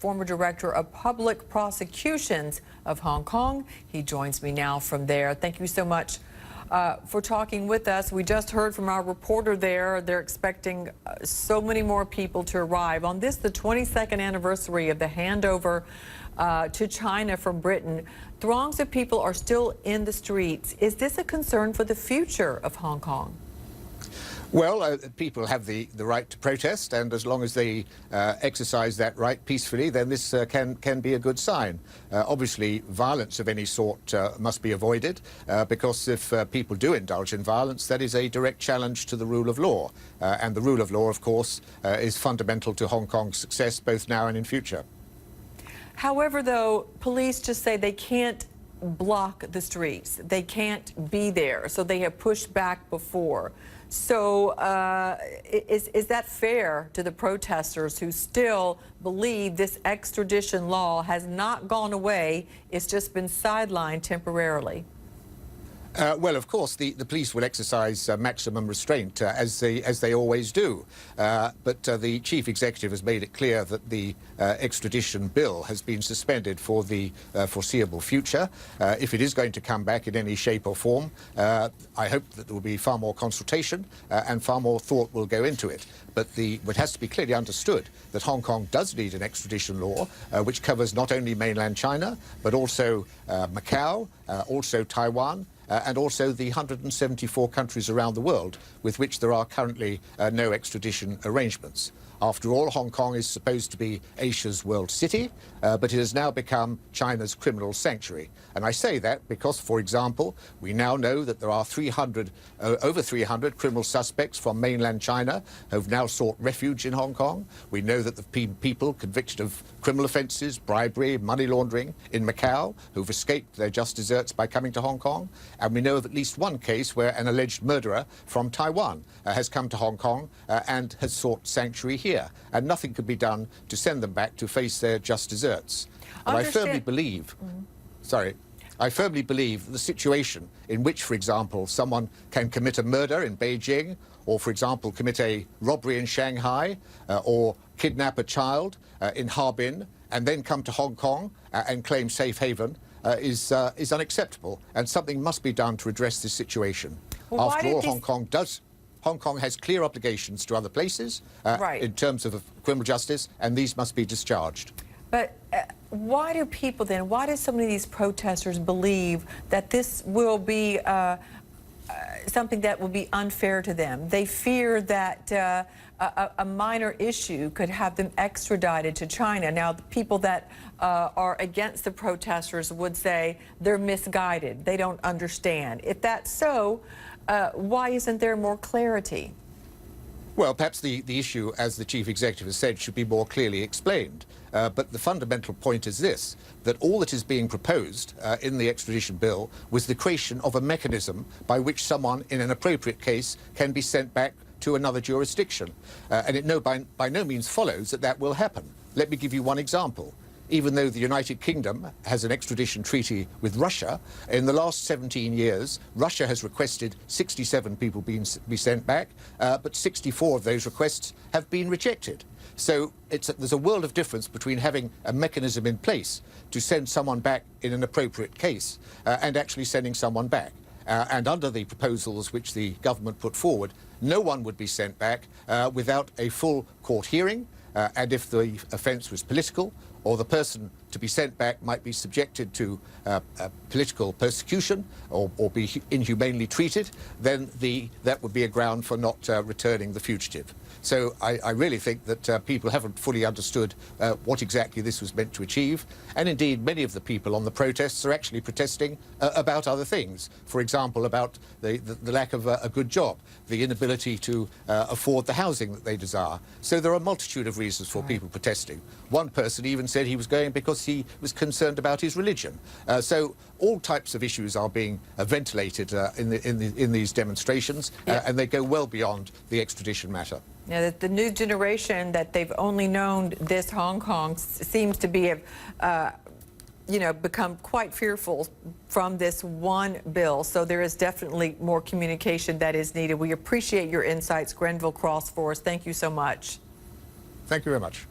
former director of public prosecutions of Hong Kong. He joins me now from there. Thank you so much for talking with us. We just heard from our reporter there. They're expecting so many more people to arrive. On this, the 22nd anniversary of the handover to China from Britain, throngs of people are still in the streets. Is this a concern for the future of Hong Kong? Well, people have the right to protest, and as long as they exercise that right peacefully, then this can be a good sign. Obviously, violence of any sort must be avoided, because if people do indulge in violence, that is a direct challenge to the rule of law. And the rule of law, of course, is fundamental to Hong Kong's success, both now and in future. However, though, police just say they can't block the streets. They can't be there, so they have pushed back before. So is that fair to the protesters who still believe this extradition law has not gone away, it's just been sidelined temporarily? Well, of course, the police will exercise maximum restraint, as they always do. But the chief executive has made it clear that the extradition bill has been suspended for the foreseeable future. If it is going to come back in any shape or form, I hope that there will be far more consultation and far more thought will go into it. But it has to be clearly understood that Hong Kong does need an extradition law, which covers not only mainland China, but also Macau, also Taiwan, and also the 174 countries around the world with which there are currently no extradition arrangements. After all, Hong Kong is supposed to be Asia's world city, but it has now become China's criminal sanctuary. And I say that because, for example, we now know that there are over 300 criminal suspects from mainland China who have now sought refuge in Hong Kong. We know that the people convicted of criminal offences, bribery, money laundering in Macau, who've escaped their just deserts by coming to Hong Kong. And we know of at least one case where an alleged murderer from Taiwan has come to Hong Kong and has sought sanctuary here. And nothing could be done to send them back to face their just deserts. And I firmly believe, I firmly believe the situation in which, for example, someone can commit a murder in Beijing, or, for example, commit a robbery in Shanghai, or kidnap a child in Harbin, and then come to Hong Kong and claim safe haven, is unacceptable, and something must be done to address this situation. Well, after all, Hong Kong has clear obligations to other places in terms of criminal justice, and these must be discharged. But why do people then, why do so many of these protesters believe that this will be something that will be unfair to them? They fear that a minor issue could have them extradited to China. Now, the people that are against the protesters would say they're misguided. They don't understand. If that's so, why isn't there more clarity? Well, perhaps the issue, as the chief executive has said, should be more clearly explained. But the fundamental point is this, that all that is being proposed in the extradition bill was the creation of a mechanism by which someone in an appropriate case can be sent back to another jurisdiction. And it by no means follows that that will happen. Let me give you one example. Even though the United Kingdom has an extradition treaty with Russia, in the last 17 years, Russia has requested 67 people be sent back, but 64 of those requests have been rejected. So there's a world of difference between having a mechanism in place to send someone back in an appropriate case and actually sending someone back. And under the proposals which the government put forward, no one would be sent back without a full court hearing, and if the offence was political, or the person to be sent back might be subjected to political persecution or be inhumanely treated, then that would be a ground for not returning the fugitive. So I really think that people haven't fully understood what exactly this was meant to achieve. And indeed, many of the people on the protests are actually protesting about other things. For example, about the lack of a good job, the inability to afford the housing that they desire. So there are a multitude of reasons for people protesting. One person even said he was going because he was concerned about his religion. So all types of issues are being ventilated in these demonstrations, and they go well beyond the extradition matter. Yeah, the new generation that they've only known this Hong Kong seems to be, become quite fearful from this one bill. So there is definitely more communication that is needed. We appreciate your insights, Grenville Cross, for us. Thank you so much. Thank you very much.